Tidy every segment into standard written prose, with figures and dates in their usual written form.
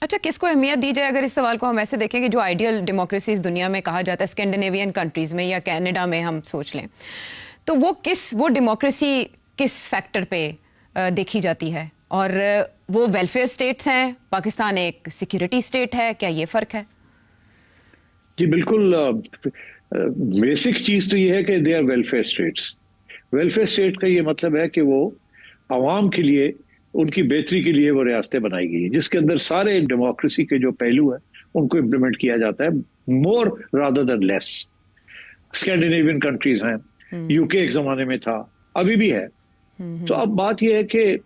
अच्छा, किसको अहमियत दी जाए? अगर इस सवाल को हम ऐसे देखें कि जो आइडियल डेमोक्रेसीज दुनिया में कहा जाता है, स्कैंडिनेवियन कंट्रीज में या कनाडा में हम सोच लें, तो वो डेमोक्रेसी किस फैक्टर पे देखी जाती है? और वो वेलफेयर स्टेट्स हैं, पाकिस्तान एक सिक्योरिटी स्टेट है, क्या ये फर्क है? जी बिल्कुल। बेसिक चीज तो ये है कि they are welfare states. Welfare state का ये मतलब है कि वो आवाम के लिए, उनकी बेहतरी के लिए वो रियासतें बनाई गई हैं, जिसके अंदर सारे डेमोक्रेसी के जो पहलू हैं उनको इम्प्लीमेंट किया जाता है, मोर rather than less. Scandinavian countries हैं, यूके एक जमाने में था, अभी भी है। तो अब बात यह है कि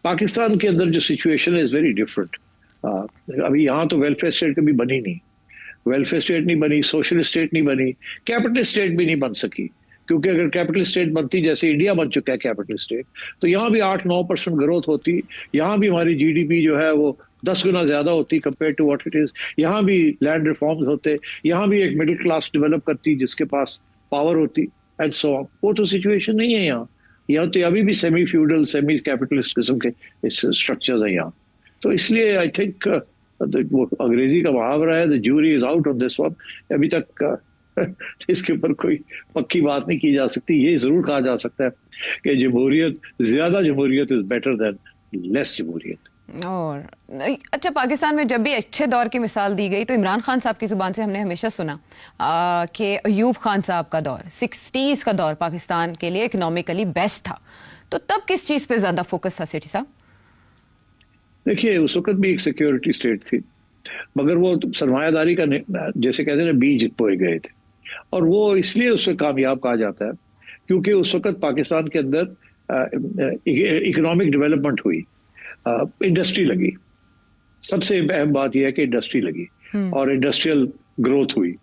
पाकिस्तान के अंदर जो सिचुएशन है इज वेरी डिफरेंट। अभी यहाँ तो वेलफेयर स्टेट कभी बनी नहीं, वेलफेयर स्टेट नहीं बनी, सोशल स्टेट नहीं बनी, कैपिटल स्टेट भी नहीं बन सकी। क्योंकि अगर कैपिटल स्टेट बनती, जैसे इंडिया बन चुका है कैपिटल स्टेट, तो यहाँ भी 8-9% ग्रोथ होती, यहाँ भी हमारी जीडीपी जो है वो 10 गुना ज्यादा होती compare to what it is. यहाँ भी लैंड रिफॉर्म्स होते, यहाँ भी एक मिडिल क्लास डेवलप करती जिसके पास पावर होती, एंड सो ऑन। वो तो सिचुएशन नहीं है यहाँ। यहाँ तो अभी भी सेमी फ्यूडल, सेमी कैपिटलिस्ट किस्म के स्ट्रक्चर्स हैं यहाँ। तो इसलिए आई थिंक वो अंग्रेजी का मुहावरा है, the jury is out on this one. अभी तक इसके ऊपर कोई पक्की बात नहीं की जा सकती। ये जरूर कहा जा सकता है कि जमहूरियत, ज्यादा जमहूरियत इज बेटर देन लेस जमहूरियत। और अच्छा, पाकिस्तान में जब भी अच्छे दौर की मिसाल दी गई तो इमरान खान साहब की जुबान से हमने हमेशा सुना कि अयूब खान साहब का दौर, 60s का दौर पाकिस्तान के लिए इकोनॉमिकली बेस्ट था। तो तब किस चीज पे ज्यादा फोकस था सेठी साहब? देखिए, उस वक्त भी एक सिक्योरिटी स्टेट थी, मगर वो सरमायादारी का जैसे कहते हैं ना, बीज बोए गए थे। और वो इसलिए उससे कामयाब कहा जाता है क्योंकि उस वक्त पाकिस्तान के अंदर इकोनॉमिक डेवलपमेंट हुई, इंडस्ट्री लगी। सबसे अहम बात यह है कि इंडस्ट्री लगी और इंडस्ट्रियल ग्रोथ हुई।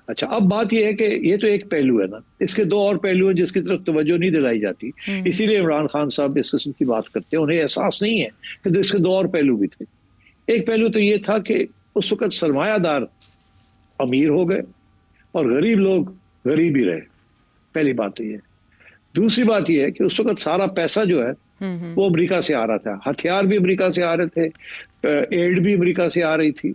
अच्छा, अब बात यह है कि ये तो एक पहलू है ना, इसके दो और पहलू हैं जिसकी तरफ तवज्जो नहीं दिलाई जाती। इसीलिए इमरान खान साहब इस किस्म की बात करते हैं, उन्हें एहसास नहीं है कि इसके दो और पहलू भी थे। एक पहलू तो ये था कि उस वक्त सरमायादार अमीर हो गए और गरीब लोग गरीब ही रहे। पहली बात तो ये। दूसरी बात ये है कि उस वक्त सारा पैसा जो है वो अमेरिका से आ रहा था, हथियार भी अमेरिका से आ रहे थे, एड भी अमेरिका से आ रही थी।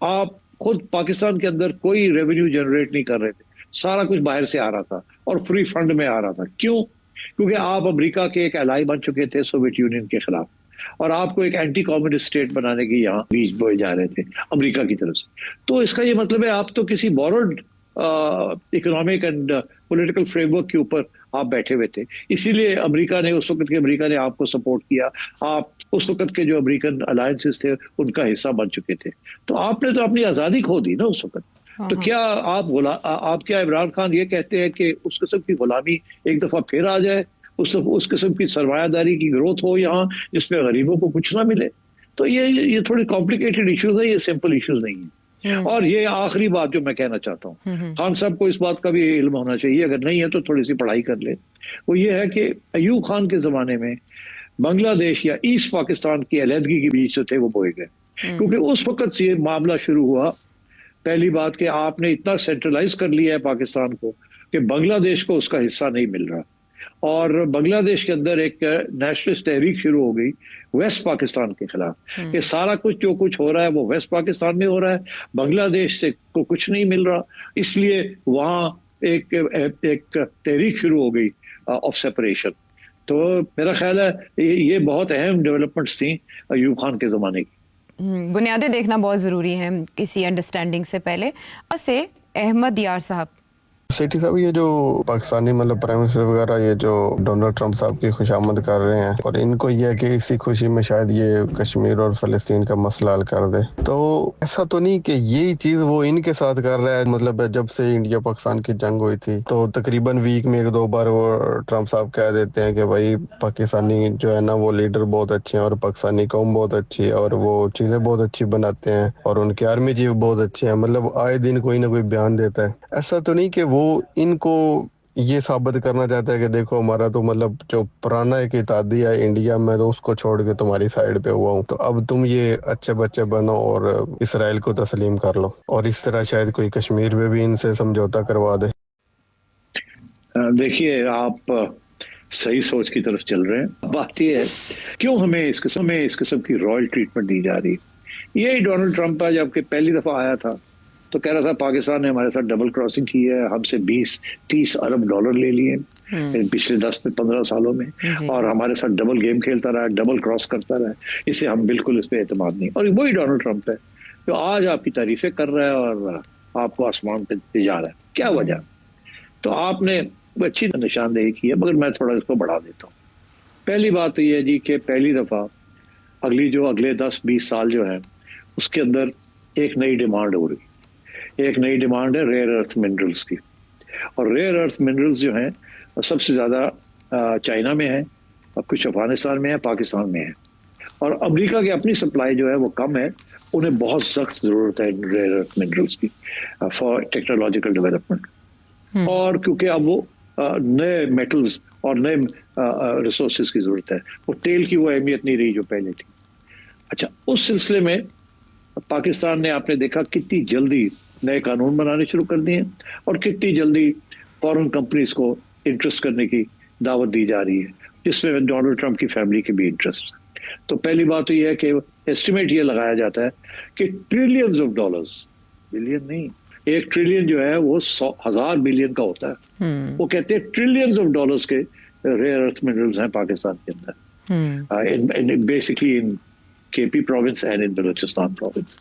आप खुद पाकिस्तान के अंदर कोई रेवेन्यू जनरेट नहीं कर रहे थे, सारा कुछ बाहर से आ रहा था और फ्री फंड में आ रहा था। क्यों? क्योंकि आप अमेरिका के एक एलाई बन चुके थे सोवियत यूनियन के खिलाफ, और आपको एक एंटी कम्युनिस्ट स्टेट बनाने की यहाँ बीज बोए जा रहे थे अमेरिका की तरफ से। तो इसका ये मतलब है आप तो किसी borrowed economic and political framework के ऊपर आप बैठे हुए थे। इसीलिए अमेरिका ने, उस वक्त के अमेरिका ने आपको सपोर्ट किया। आप उस वक्त के जो अमेरिकन अलायंसेस थे उनका हिस्सा बन चुके थे। तो आपने तो अपनी आजादी खो दी ना उस वक्त। तो क्या आप क्या इमरान खान ये कहते हैं कि उस किस्म की गुलामी एक दफा फिर आ जाए, उस किस्म की सरमायादारी की ग्रोथ हो यहाँ जिसमें गरीबों को कुछ ना मिले? तो ये थोड़ी कॉम्प्लिकेटेड इश्यूज है, ये सिंपल इश्यूज नहीं है। और ये आखिरी बात जो मैं कहना चाहता हूँ, खान साहब को इस बात का भी इल्म होना चाहिए, अगर नहीं है तो थोड़ी सी पढ़ाई कर ले। वो ये है कि अयूब खान के जमाने में बांग्लादेश या ईस्ट पाकिस्तान की अलहदगी के बीच जो थे वो बोए गए, क्योंकि उस वक्त से ये मामला शुरू हुआ। पहली बात कि आपने इतना सेंट्रलाइज कर लिया है पाकिस्तान को कि बांग्लादेश को उसका हिस्सा नहीं मिल रहा, और बांग्लादेश के अंदर एक नेशनलिस्ट तहरीक शुरू हो गई वेस्ट पाकिस्तान के खिलाफ कि सारा कुछ जो कुछ हो रहा है वो वेस्ट पाकिस्तान में हो रहा है, बांग्लादेश से को कुछ नहीं मिल रहा। इसलिए वहाँ एक तहरीक शुरू हो गई ऑफ सेपरेशन। तो मेरा ख्याल है ये बहुत अहम डेवलपमेंट्स थी अयूब खान के ज़माने की। बुनियादें देखना बहुत ज़रूरी है किसी अंडरस्टैंडिंग से पहले। से अहमद यार साहब, सेठी साहब, ये जो पाकिस्तानी मतलब प्राइम मिनिस्टर वगैरह ये जो डोनाल्ड ट्रंप साहब की खुशामद कर रहे हैं, और इनको ये है कि इसी खुशी में शायद ये कश्मीर और फ़लस्तीन का मसला हल कर दे, तो ऐसा तो नहीं कि यही चीज़ वो इनके साथ कर रहा है? मतलब जब से इंडिया पाकिस्तान की जंग हुई थी तो तकरीबन वीक में 1-2 बार वो ट्रंप साहब कह देते हैं कि भाई पाकिस्तानी जो है ना वो लीडर बहुत अच्छे हैं और पाकिस्तानी कौम बहुत अच्छी है और वो चीज़ें बहुत अच्छी बनाते हैं और उनकी आर्मी चीफ बहुत अच्छे हैं। मतलब आए दिन कोई ना कोई बयान देता है। ऐसा तो नहीं कि वो इनको ये साबित करना चाहता है कि देखो हमारा तो मतलब जो पुराना एक इत्तेहादी है इंडिया में, तो उसको छोड़ के तुम्हारी साइड पे हुआ हूँ, तो अब तुम ये अच्छे बच्चे बनो और इसराइल को तस्लीम कर लो, और इस तरह शायद कोई कश्मीर में भी इनसे समझौता करवा दे। देखिए, आप सही सोच की तरफ चल रहे हैं। बात यह है क्यों हमें इस किस्म की रॉयल ट्रीटमेंट दी जा रही है। यही डोनाल्ड ट्रंप जब पहली दफा आया था तो कह रहा था पाकिस्तान ने हमारे साथ डबल क्रॉसिंग की है, हमसे 20-30 अरब डॉलर ले लिए इन पिछले 10-15 सालों में, और हमारे साथ डबल गेम खेलता रहा, डबल क्रॉस करता रहा, इसलिए हम बिल्कुल इस पर एतमाद नहीं। और वही डोनाल्ड ट्रंप है जो आज आपकी तारीफें कर रहा है और आपको आसमान पे ले जा रहा है। क्या वजह? तो आपने अच्छी निशानदेही की है, मगर मैं थोड़ा इसको बढ़ा देता हूँ। पहली बात तो ये है जी कि पहली दफा अगले 10-20 साल जो है उसके अंदर एक नई डिमांड हो रही। एक नई डिमांड है रेयर अर्थ मिनरल्स की, और रेयर अर्थ मिनरल्स जो हैं सबसे ज्यादा चाइना में है, और कुछ अफगानिस्तान में है, पाकिस्तान में है, और अमेरिका की अपनी सप्लाई जो है वो कम है। उन्हें बहुत सख्त जरूरत है रेयर अर्थ मिनरल्स की फॉर टेक्नोलॉजिकल डेवलपमेंट, और क्योंकि अब वो नए मेटल्स और नए रिसोर्सेज की जरूरत है। वो तेल की वो अहमियत नहीं रही जो पहले थी। अच्छा, उस सिलसिले में पाकिस्तान ने आपने देखा कितनी जल्दी नए कानून बनाने शुरू कर दिए, और कितनी जल्दी फॉरेन कंपनीज को इंटरेस्ट करने की दावत दी जा रही है, जिसमें डोनाल्ड ट्रंप की फैमिली के भी इंटरेस्ट है। तो पहली बात तो यह है कि एस्टिमेट ये लगाया जाता है कि ट्रिलियंस ऑफ डॉलर्स, बिलियन नहीं, 1 ट्रिलियन जो है वो 100,000 बिलियन का होता है। वो कहते हैं ट्रिलियंस ऑफ डॉलर्स के रेयर अर्थ मिनरल्स हैं पाकिस्तान के अंदर, basically in KP province and in Balochistan province.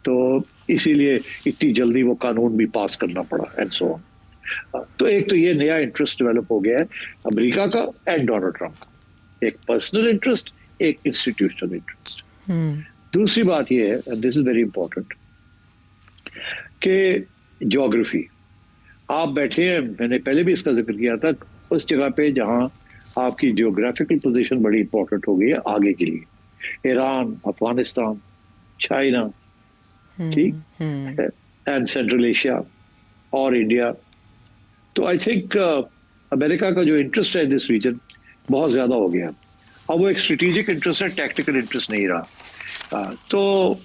तो इसीलिए इतनी जल्दी वो कानून भी पास करना पड़ा एंड सो ऑन। तो एक तो ये नया इंटरेस्ट डेवलप हो गया है अमेरिका का एंड डोनाल्ड ट्रंप का, एक पर्सनल इंटरेस्ट, एक इंस्टीट्यूशनल इंटरेस्ट। दूसरी बात ये है, and this is very important, कि ज्योग्राफी। आप बैठे हैं, मैंने पहले भी इसका जिक्र किया था, उस जगह पे जहां आपकी जियोग्राफिकल पोजीशन बड़ी इंपॉर्टेंट हो गई है आगे के लिए, ईरान, अफगानिस्तान, चाइना, ठीक, एंड सेंट्रल एशिया और इंडिया। तो आई थिंक अमेरिका का जो इंटरेस्ट है दिस रीजन बहुत ज्यादा हो गया। अब वो एक स्ट्रेटेजिक इंटरेस्ट है, टैक्टिकल इंटरेस्ट नहीं रहा। तो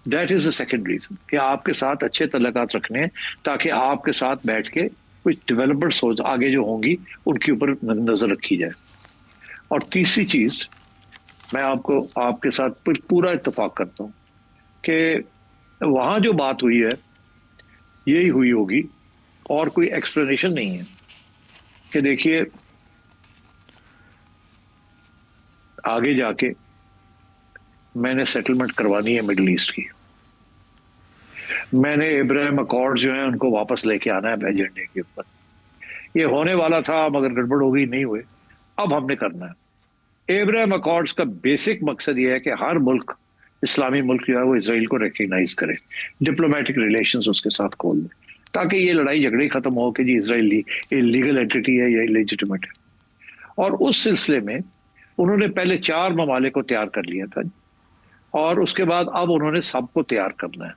that is the second reason कि आपके साथ अच्छे तल्लुकात रखने हैं, ताकि आपके साथ बैठ के कुछ डेवलपमेंट्स हो आगे जो होंगी उनके ऊपर नजर रखी जाए। और तीसरी चीज, मैं आपके साथ पूरा इत्तेफाक करता हूं कि वहां जो बात हुई है यही हुई होगी, और कोई एक्सप्लेनेशन नहीं है। कि देखिए आगे जाके मैंने सेटलमेंट करवानी है मिडिल ईस्ट की, मैंने इब्राहिम अकॉर्ड जो है उनको वापस लेके आना है एजेंडे के ऊपर। ये होने वाला था मगर गड़बड़ हो गई, नहीं हुए, अब हमने करना है। इब्राहिम अकॉर्ड्स का बेसिक मकसद ये है कि हर मुल्क, इस्लामी मुल्क जो है वो इसराइल को रिकग्नाइज करे, डिप्लोमेटिक रिलेशंस उसके साथ खोल दे, ताकि ये लड़ाई झगड़े खत्म हो कि जी इसराइल लीगल एंटिटी है या इलेजिटिमेट है। और उस सिलसिले में उन्होंने पहले 4 ममालिक को तैयार कर लिया था, और उसके बाद अब उन्होंने सबको तैयार करना है।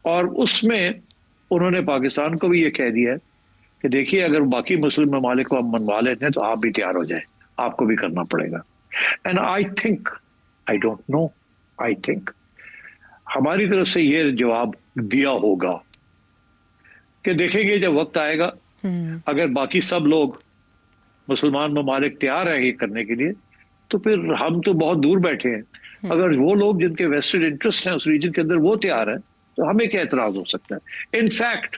और उसमें उन्होंने पाकिस्तान को भी ये कह दिया है कि देखिए अगर बाकी मुस्लिम ममालिक को हम मनवा लेते हैं तो आप भी तैयार हो जाए, आपको भी करना पड़ेगा। And I think, I don't know, I think हमारी तरफ से ये जवाब दिया होगा कि देखेंगे जब वक्त आएगा, अगर बाकी सब लोग मुसलमान ममालिक तैयार है ये करने के लिए, तो फिर हम तो बहुत दूर बैठे हैं। अगर वो लोग जिनके वेस्टेड इंटरेस्ट हैं उस रीजन के अंदर वो तैयार है, तो हमें क्या एतराज हो सकता है। इनफैक्ट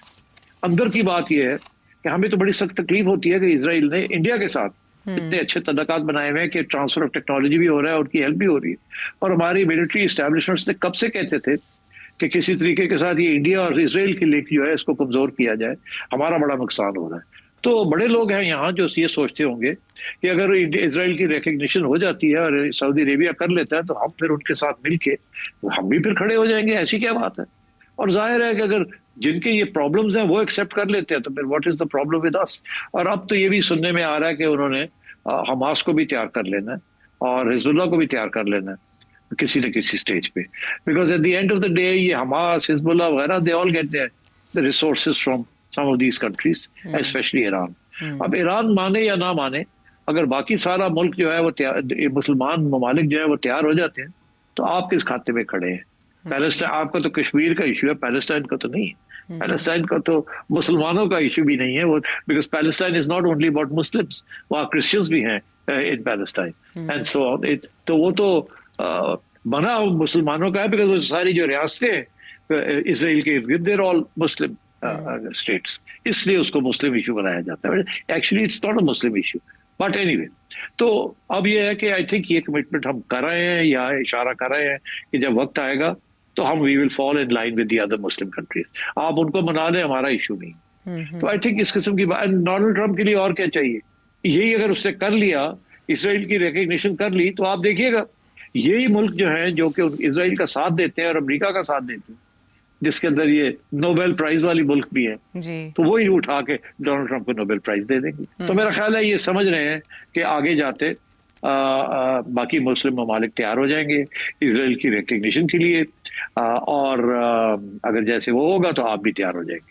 अंदर की बात यह है कि हमें तो बड़ी सख्त तकलीफ होती है कि इजराइल ने इंडिया के साथ इतने अच्छे तल्लुकात बनाए हुए हैं कि ट्रांसफर ऑफ टेक्नोलॉजी भी हो रहा है, उनकी हेल्प भी हो रही है। और हमारी मिलिट्री इस्टेब्लिशमेंट्स ने कब से कहते थे कि किसी तरीके के साथ ये इंडिया और इसराइल की लिंक जो है इसको कमजोर किया जाए, हमारा बड़ा नुकसान हो रहा है। तो बड़े लोग हैं यहाँ जो ये सोचते होंगे कि अगर इसराइल की रिकग्निशन हो जाती है और सऊदी अरेबिया कर लेता है तो हम फिर उनके साथ मिलके हम भी फिर खड़े हो जाएंगे, ऐसी क्या बात है। और जाहिर है कि अगर जिनके ये प्रॉब्लम्स हैं वो एक्सेप्ट कर लेते हैं तो फिर what is the problem with us. और अब तो ये भी सुनने में आ रहा है कि उन्होंने हमास को भी तैयार कर लेना है और हिजबुल्लाह को भी तैयार कर लेना है किसी न किसी स्टेज पे, because at the end of the day ये हमास, हिजबुल्लाह वगैरह they all get the resources from some of these countries, especially Iran. अब ईरान माने या ना माने, अगर बाकी सारा मुल्क जो है वो मुसलमान ममालिक जो है वो तैयार हो जाते हैं तो आप किस खाते में खड़े हैं। पैलेस्टाइन, आपका तो कश्मीर का इशू है, पैलेस्टाइन का तो नहीं। पैलेस्टाइन का तो मुसलमानों का इशू भी नहीं है वो, because Palestine is not only about Muslims, वहाँ क्रिश्चियंस भी हैं इन पैलेस्टाइन एंड सो ऑन। तो वो तो बना मुसलमानों का है, बिकॉज वो सारी जो रियासतें इसराइल के इर्द गिर्द देयर ऑल मुस्लिम स्टेट्स, इसलिए उसको मुस्लिम इशू बनाया जाता है। Actually it's not a Muslim issue, but anyway. तो अब ये है कि आई थिंक ये कमिटमेंट हम कर रहे हैं या इशारा कर रहे हैं कि जब वक्त आएगा तो हम we will fall in line with the other Muslim countries. आप उनको मना लें, हमारा इशू नहीं। तो आई थिंक इस किस्म की बात डोनाल्ड ट्रंप के लिए और क्या चाहिए, यही अगर उसने कर लिया, इसराइल की रिकग्निशन कर ली, तो आप देखिएगा यही मुल्क जो है जो कि इसराइल का साथ देते हैं और अमेरिका का साथ देते हैं, जिसके अंदर ये नोबेल प्राइज वाली मुल्क भी है जी। तो वही उठा के डोनाल्ड ट्रंप को नोबेल प्राइज दे देंगे। तो मेरा ख्याल है ये समझ रहे हैं कि आगे जाते बाकी मुस्लिम ममालिक तैयार हो जाएंगे इसराइल की रिकग्निशन के लिए, और अगर जैसे वो होगा तो आप भी तैयार हो जाएंगे।